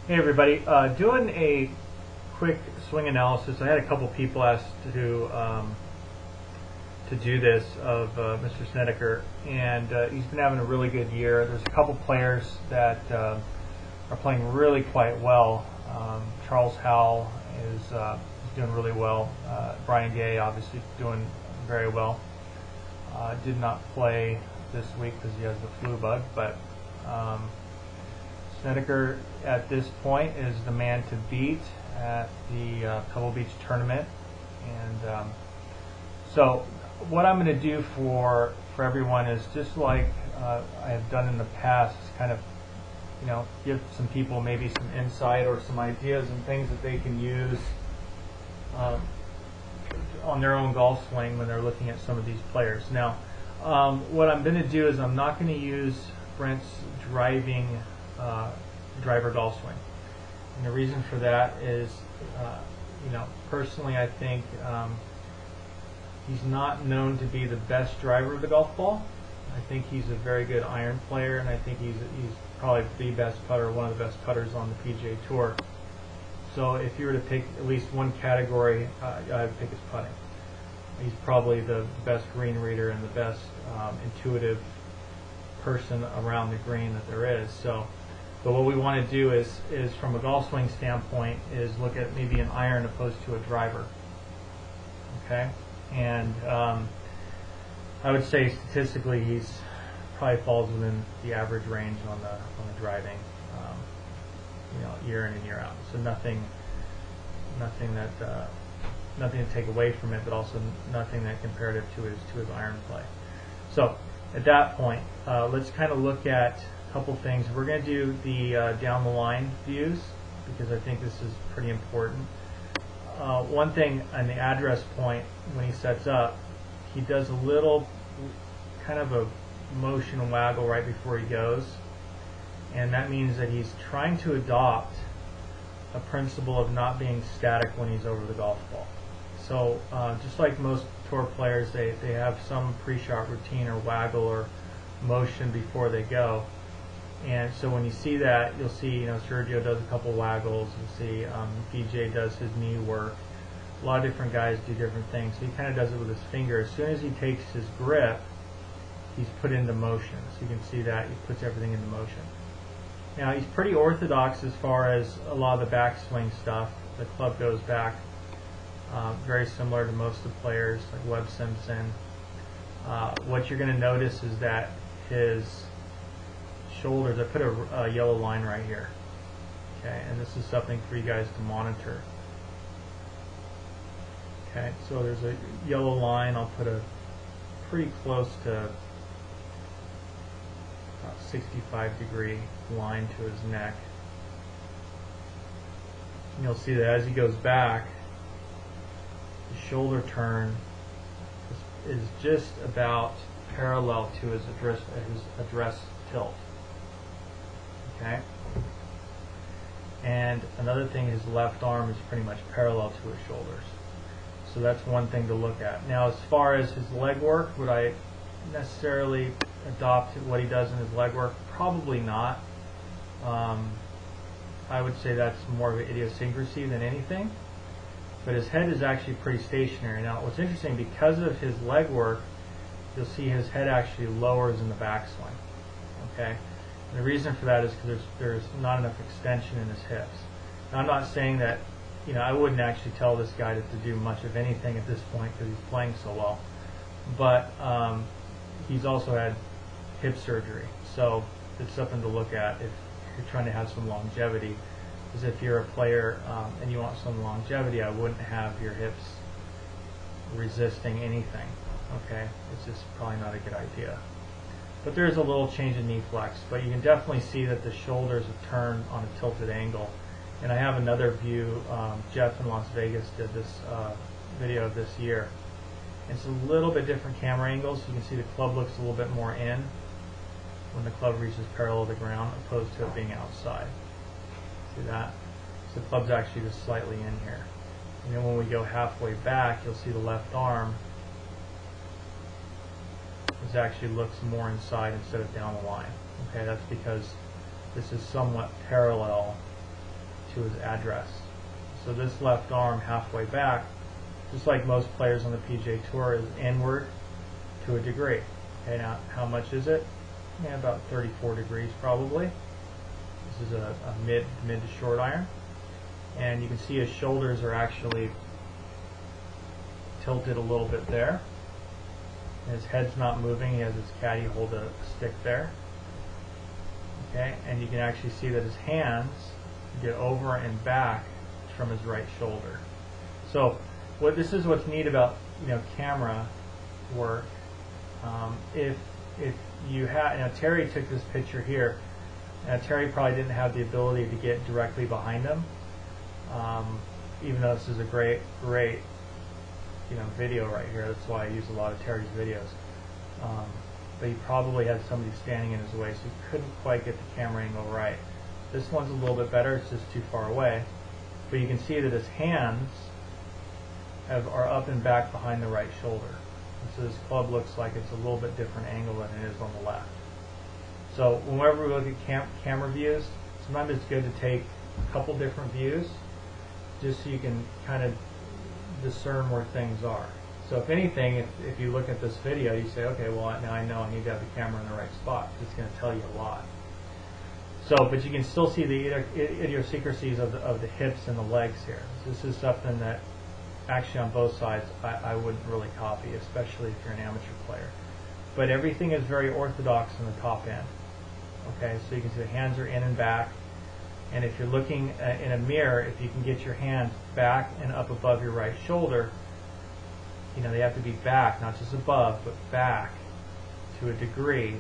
Hey everybody, doing a quick swing analysis. I had a couple people ask to do this of Mr. Snedeker, and he's been having a really good year. There's a couple players that are playing really quite well. Charles Howell is doing really well. Brian Gay obviously doing very well. Did not play this week because he has the flu bug, but Snedeker at this point is the man to beat at the Pebble Beach tournament, and so what I'm going to do for everyone is just like I have done in the past, is kind of give some people maybe some insight or some ideas and things that they can use on their own golf swing when they're looking at some of these players. Now, what I'm going to do is I'm not going to use Brandt's driver golf swing, and the reason for that is, personally, I think he's not known to be the best driver of the golf ball. I think he's a very good iron player, and I think he's probably the best putter, one of the best putters on the PGA Tour. So if you were to pick at least one category, I'd pick his putting. He's probably the best green reader and the best intuitive person around the green that there is. So, but what we want to do is from a golf swing standpoint, is look at maybe an iron opposed to a driver. Okay, and I would say statistically he's probably falls within the average range on the driving, year in and year out. So nothing to take away from it, but also nothing that comparative to his iron play. So at that point, let's kind of look at a couple things. We're going to do the down the line views because I think this is pretty important. One thing on the address point, when he sets up, he does a little kind of a motion waggle right before he goes, and that means that he's trying to adopt a principle of not being static when he's over the golf ball. So just like most tour players, they have some pre-shot routine or waggle or motion before they go. And so when you see that, you'll see Sergio does a couple waggles. You'll see DJ does his knee work. A lot of different guys do different things. So he kind of does it with his finger. As soon as he takes his grip, he's put into motion. So you can see that he puts everything into motion. Now he's pretty orthodox as far as a lot of the backswing stuff. The club goes back, very similar to most of the players like Webb Simpson. What you're going to notice is that his shoulders, I put a yellow line right here. Okay, and this is something for you guys to monitor. Okay, so there's a yellow line. I'll put a pretty close to 65-degree line to his neck. And you'll see that as he goes back, the shoulder turn is just about parallel to his address tilt. Okay? And another thing, his left arm is pretty much parallel to his shoulders. So that's one thing to look at. Now, as far as his leg work, would I necessarily adopt what he does in his leg work? Probably not. I would say that's more of an idiosyncrasy than anything. But his head is actually pretty stationary. Now, what's interesting, because of his leg work, you'll see his head actually lowers in the backswing. Okay? And the reason for that is because there's not enough extension in his hips. Now, I'm not saying that, I wouldn't actually tell this guy to do much of anything at this point because he's playing so well. But he's also had hip surgery, so it's something to look at if you're trying to have some longevity. Because if you're a player and you want some longevity, I wouldn't have your hips resisting anything. Okay, it's just probably not a good idea. But there's a little change in knee flex, but you can definitely see that the shoulders have turned on a tilted angle. And I have another view. Jeff in Las Vegas did this video of this year. It's a little bit different camera angles. You can see the club looks a little bit more in when the club reaches parallel to the ground, opposed to it being outside. See that? So the club's actually just slightly in here. And then when we go halfway back, you'll see the left arm actually looks more inside instead of down the line. Okay, that's because this is somewhat parallel to his address. So this left arm halfway back, just like most players on the PGA Tour, is inward to a degree. Okay, now how much is it? Yeah, about 34 degrees probably. This is a mid to short iron. And you can see his shoulders are actually tilted a little bit there. His head's not moving. He has his caddy hold a stick there. Okay, and you can actually see that his hands get over and back from his right shoulder. So this is what's neat about camera work. If you had, Terry took this picture here. Terry probably didn't have the ability to get directly behind him, even though this is a great video right here. That's why I use a lot of Terry's videos. But he probably had somebody standing in his way, so he couldn't quite get the camera angle right. This one's a little bit better. It's just too far away. But you can see that his hands are up and back behind the right shoulder. And so this club looks like it's a little bit different angle than it is on the left. So whenever we look at camera views, sometimes it's good to take a couple different views just so you can kind of discern where things are. So if anything, if you look at this video, you say, okay, well, now I know I need to have the camera in the right spot. It's going to tell you a lot. So, but you can still see the idiosyncrasies of the hips and the legs here. This is something that actually on both sides I wouldn't really copy, especially if you're an amateur player. But everything is very orthodox in the top end. Okay, so you can see the hands are in and back. And if you're looking in a mirror, if you can get your hands back and up above your right shoulder, they have to be back, not just above, but back to a degree.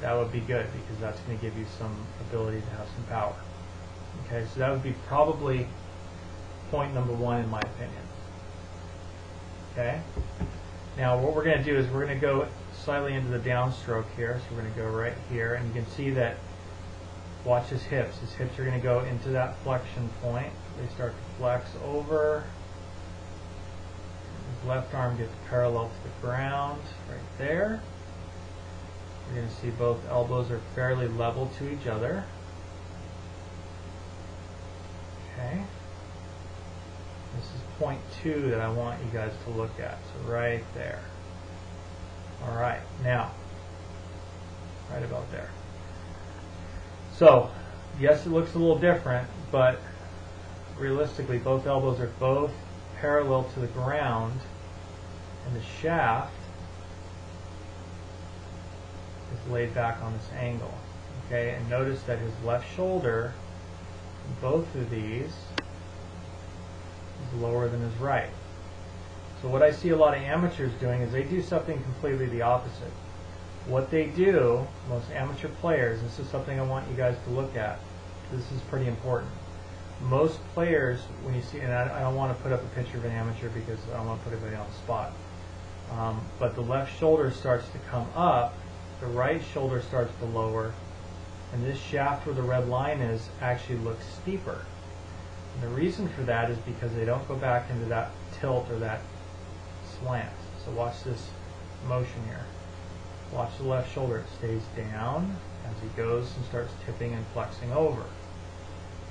That would be good because that's going to give you some ability to have some power. Okay, so that would be probably point number one in my opinion. Okay, now what we're going to do is we're going to go slightly into the downstroke here. So we're going to go right here, and you can see that, watch his hips. His hips are going to go into that flexion point. They start to flex over. His left arm gets parallel to the ground right there. You're going to see both elbows are fairly level to each other. Okay. This is point 2 that I want you guys to look at. So right there. Alright, now, right about there. So, yes, it looks a little different, but realistically, both elbows are both parallel to the ground, and the shaft is laid back on this angle. Okay, and notice that his left shoulder, both of these, is lower than his right. So what I see a lot of amateurs doing is they do something completely the opposite. What they do, most amateur players, this is something I want you guys to look at. This is pretty important. Most players, when you see, and I don't want to put up a picture of an amateur because I don't want to put everybody on the spot, but the left shoulder starts to come up, the right shoulder starts to lower, and this shaft where the red line is actually looks steeper. And the reason for that is because they don't go back into that tilt or that slant. So watch this motion here. Watch the left shoulder. It stays down as he goes and starts tipping and flexing over.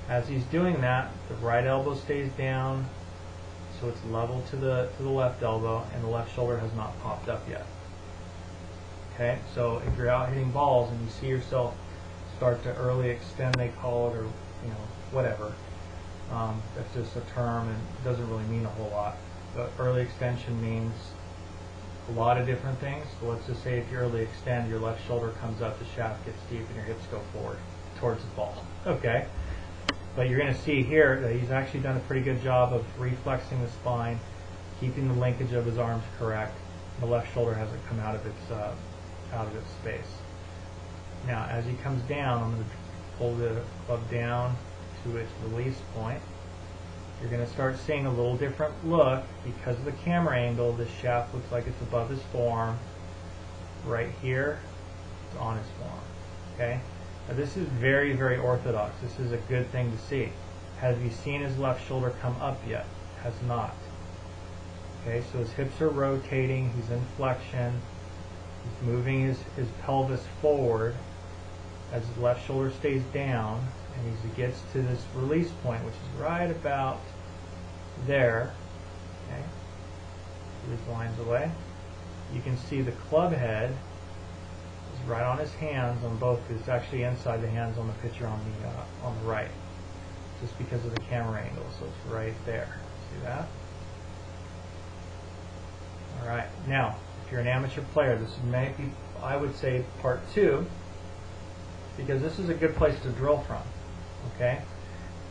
As he's doing that, the right elbow stays down, so it's level to the left elbow, and the left shoulder has not popped up yet. Okay, so if you're out hitting balls and you see yourself start to early extend, they call it, or whatever. That's just a term and it doesn't really mean a whole lot. But early extension means a lot of different things. So let's just say if you early extend, your left shoulder comes up, the shaft gets deep, and your hips go forward towards the ball. Okay? But you're going to see here that he's actually done a pretty good job of reflexing the spine, keeping the linkage of his arms correct. The left shoulder hasn't come out of its space. Now, as he comes down, I'm going to pull the club down to its release point. You're going to start seeing a little different look because of the camera angle. This shaft looks like it's above his forearm. Right here, it's on his forearm. Okay? Now this is very, very orthodox. This is a good thing to see. Has he seen his left shoulder come up yet? Has not. Okay, so his hips are rotating. He's in flexion. He's moving his pelvis forward as his left shoulder stays down. And as he gets to this release point, which is right about there, okay, these lines away, you can see the club head is right on his hands on both. It's actually inside the hands on the pitcher on the right, just because of the camera angle. So it's right there. See that? All right. Now, if you're an amateur player, this may be, I would say, part 2, because this is a good place to drill from. Okay.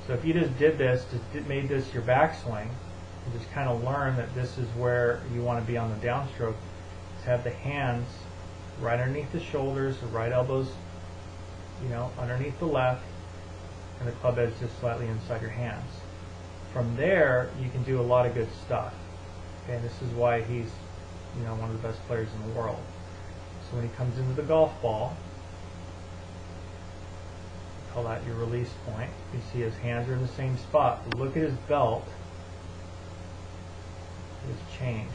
So if you just did this, made this your backswing, and just kind of learn that this is where you want to be on the downstroke, is have the hands right underneath the shoulders, the right elbows, underneath the left, and the club head is just slightly inside your hands. From there, you can do a lot of good stuff. Okay, and this is why he's, one of the best players in the world. So when he comes into the golf ball, call that your release point. You see his hands are in the same spot. But look at his belt. It's changed.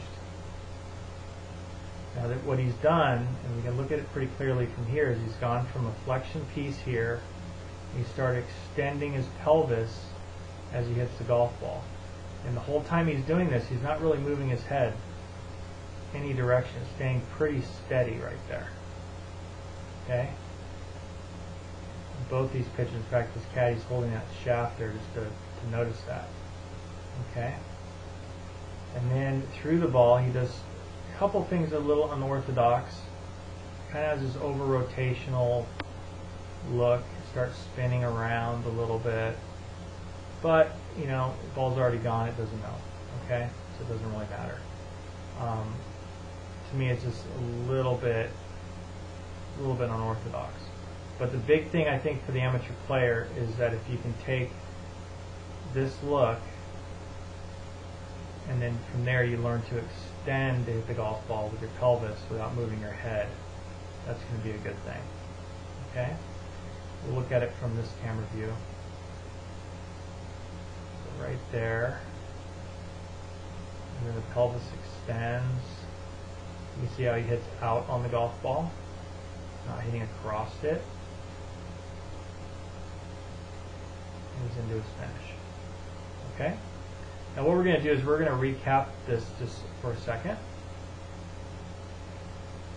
Now that what he's done, and we can look at it pretty clearly from here, is he's gone from a flexion piece here. He started extending his pelvis as he hits the golf ball. And the whole time he's doing this, he's not really moving his head any direction. It's staying pretty steady right there. Okay? Both these pitches, in fact, this caddy's holding that shaft there just to notice that. Okay? And then through the ball, he does a couple things a little unorthodox. Kind of has this over-rotational look. Starts spinning around a little bit. But, the ball's already gone. It doesn't know. Okay? So it doesn't really matter. To me, it's just a little bit unorthodox. But the big thing, I think, for the amateur player is that if you can take this look, and then from there you learn to extend to hit the golf ball with your pelvis without moving your head, that's going to be a good thing. Okay? We'll look at it from this camera view. So right there. And then the pelvis extends. You can see how he hits out on the golf ball. Not hitting across it. And he's into his finish. Okay? Now what we're going to do is we're going to recap this just for a second.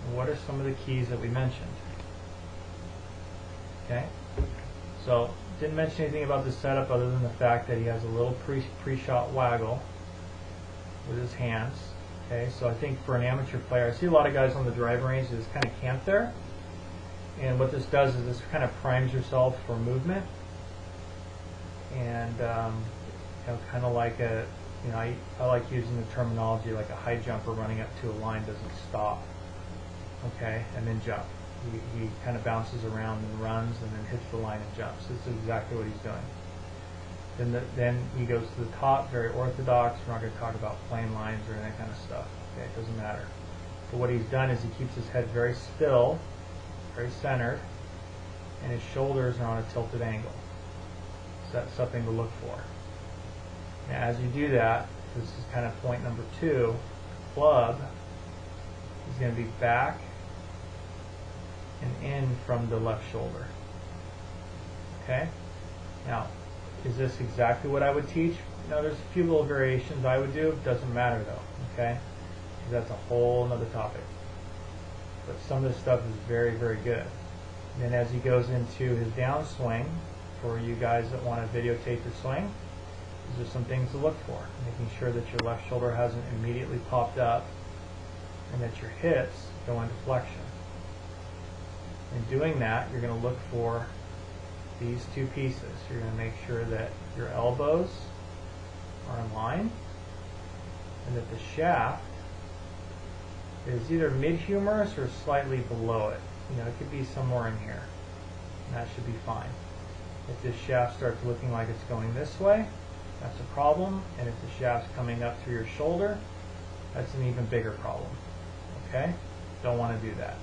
And what are some of the keys that we mentioned? Okay? So, didn't mention anything about the setup other than the fact that he has a little pre-shot waggle with his hands. Okay, so I think for an amateur player, I see a lot of guys on the driving range that just kind of camp there. And what this does is this kind of primes yourself for movement. And, kind of like a, I like using the terminology like a high jumper running up to a line doesn't stop. Okay, and then jump. He kind of bounces around and runs and then hits the line and jumps. This is exactly what he's doing. Then he goes to the top, very orthodox. We're not going to talk about plane lines or that kind of stuff. Okay, it doesn't matter. But what he's done is he keeps his head very still, very centered, and his shoulders are on a tilted angle. So that's something to look for. Now, as you do that, this is kind of point number 2. Club is going to be back and in from the left shoulder. Okay? Now, is this exactly what I would teach? No, there's a few little variations I would do. It doesn't matter though. Okay? Because that's a whole other topic. But some of this stuff is very, very good. And then as he goes into his downswing, for you guys that want to videotape your swing, these are some things to look for. Making sure that your left shoulder hasn't immediately popped up and that your hips go into flexion. In doing that, you're going to look for these two pieces. You're going to make sure that your elbows are in line and that the shaft is either mid-humerus or slightly below it. It could be somewhere in here. And that should be fine. If this shaft starts looking like it's going this way, that's a problem. And if the shaft's coming up through your shoulder, that's an even bigger problem. Okay? Don't want to do that.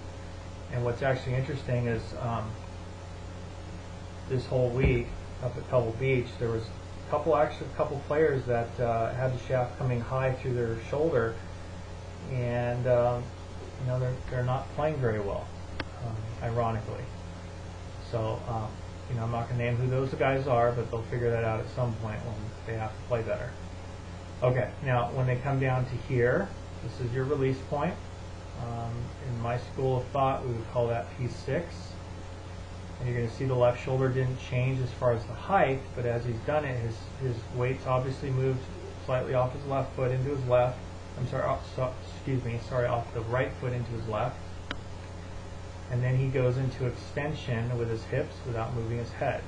And what's actually interesting is this whole week up at Pebble Beach, there was a couple players that had the shaft coming high through their shoulder, and they're not playing very well, ironically. So I'm not going to name who those guys are, but they'll figure that out at some point when they have to play better. Okay, now when they come down to here, this is your release point. In my school of thought, we would call that P6. And you're going to see the left shoulder didn't change as far as the height, but as he's done it, his weight's obviously moved slightly off his left foot into his left. I'm sorry, off the right foot into his left. And then he goes into extension with his hips without moving his head.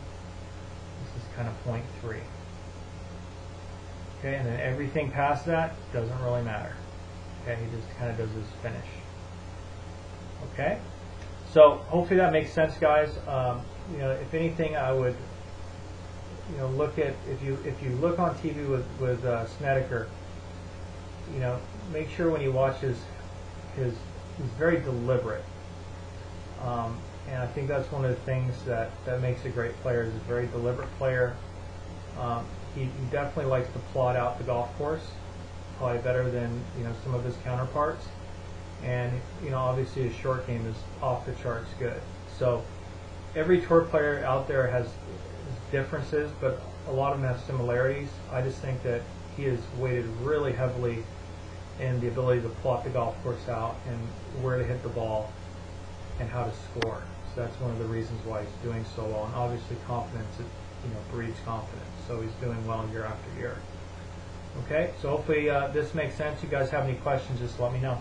This is kind of point 3. Okay, and then everything past that doesn't really matter. Okay, he just kind of does his finish. Okay, so hopefully that makes sense, guys. If anything, I would, look at if you look on TV with Snedeker, make sure when you watch he's very deliberate. And I think that's one of the things that makes a great player. Is a very deliberate player. He definitely likes to plot out the golf course, probably better than some of his counterparts. And obviously his short game is off the charts good. So every tour player out there has differences, but a lot of them have similarities. I just think that he has weighted really heavily in the ability to plot the golf course out and where to hit the ball and how to score. So that's one of the reasons why he's doing so well. And obviously confidence, breeds confidence. So he's doing well year after year. Okay, so hopefully this makes sense. You guys have any questions, just let me know.